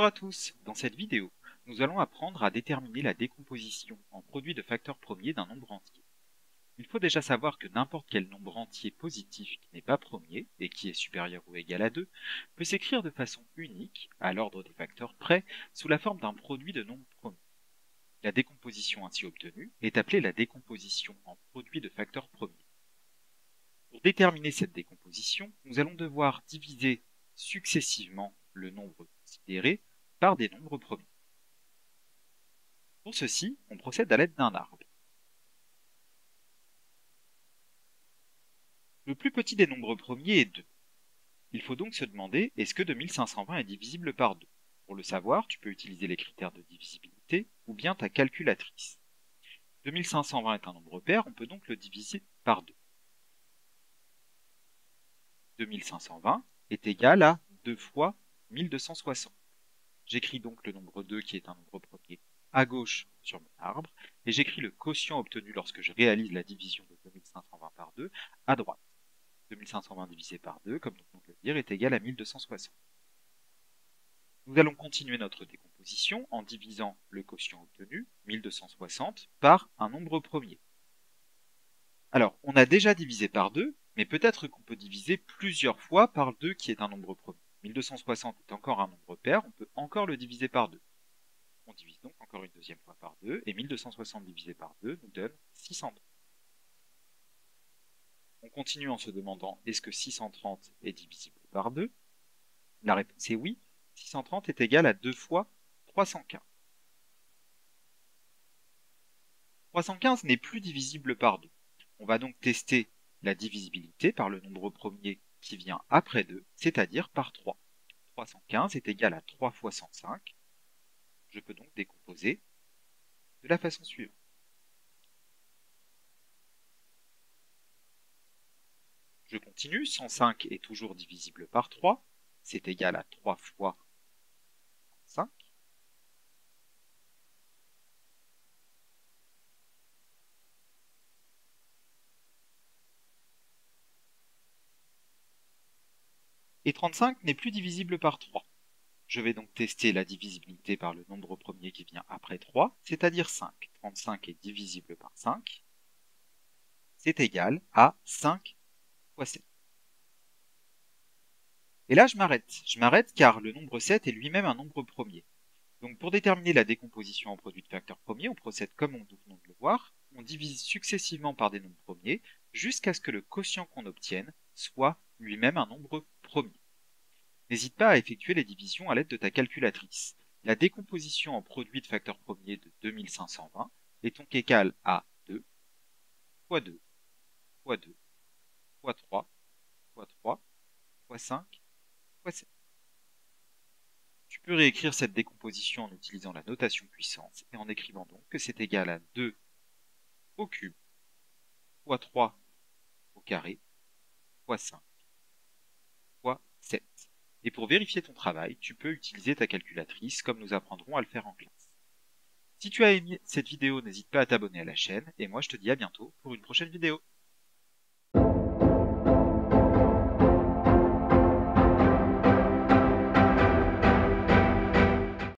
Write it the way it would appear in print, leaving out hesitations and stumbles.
à tous, dans cette vidéo, nous allons apprendre à déterminer la décomposition en produit de facteurs premiers d'un nombre entier. Il faut déjà savoir que n'importe quel nombre entier positif qui n'est pas premier et qui est supérieur ou égal à 2 peut s'écrire de façon unique, à l'ordre des facteurs près, sous la forme d'un produit de nombres premiers. La décomposition ainsi obtenue est appelée la décomposition en produit de facteurs premiers. Pour déterminer cette décomposition, nous allons devoir diviser successivement le nombre considéré par des nombres premiers. Pour ceci, on procède à l'aide d'un arbre. Le plus petit des nombres premiers est 2. Il faut donc se demander, est-ce que 2520 est divisible par 2 ? Pour le savoir, tu peux utiliser les critères de divisibilité ou bien ta calculatrice. 2520 est un nombre pair, on peut donc le diviser par 2. 2520 est égal à 2 fois 1260. J'écris donc le nombre 2 qui est un nombre premier à gauche sur mon arbre et j'écris le quotient obtenu lorsque je réalise la division de 2520 par 2 à droite. 2520 divisé par 2, comme notre nom le dire, est égal à 1260. Nous allons continuer notre décomposition en divisant le quotient obtenu, 1260, par un nombre premier. Alors, on a déjà divisé par 2, mais peut-être qu'on peut diviser plusieurs fois par 2 qui est un nombre premier. 1260 est encore un nombre pair, on peut encore le diviser par 2. On divise donc encore une deuxième fois par 2, et 1260 divisé par 2 nous donne 630. On continue en se demandant, est-ce que 630 est divisible par 2 ? La réponse est oui, 630 est égal à 2 fois 315. 315 n'est plus divisible par 2. On va donc tester la divisibilité par le nombre premier qui vient après 2, c'est-à-dire par 3. 315 est égal à 3 fois 105. Je peux donc décomposer de la façon suivante. Je continue, 105 est toujours divisible par 3, c'est égal à 3 fois 5. Et 35 n'est plus divisible par 3. Je vais donc tester la divisibilité par le nombre premier qui vient après 3, c'est-à-dire 5. 35 est divisible par 5, c'est égal à 5 fois 7. Et là, je m'arrête car le nombre 7 est lui-même un nombre premier. Donc pour déterminer la décomposition en produit de facteurs premiers, on procède comme nous venons de le voir, on divise successivement par des nombres premiers jusqu'à ce que le quotient qu'on obtienne soit lui-même un nombre premier. N'hésite pas à effectuer les divisions à l'aide de ta calculatrice. La décomposition en produit de facteurs premiers de 2520 est donc égale à 2 fois 2 fois 2 fois 3 fois 3 fois 5 fois 7. Tu peux réécrire cette décomposition en utilisant la notation puissance et en écrivant donc que c'est égal à 2 au cube fois 3 au carré fois 5 fois 7. Et pour vérifier ton travail, tu peux utiliser ta calculatrice comme nous apprendrons à le faire en classe. Si tu as aimé cette vidéo, n'hésite pas à t'abonner à la chaîne et moi je te dis à bientôt pour une prochaine vidéo.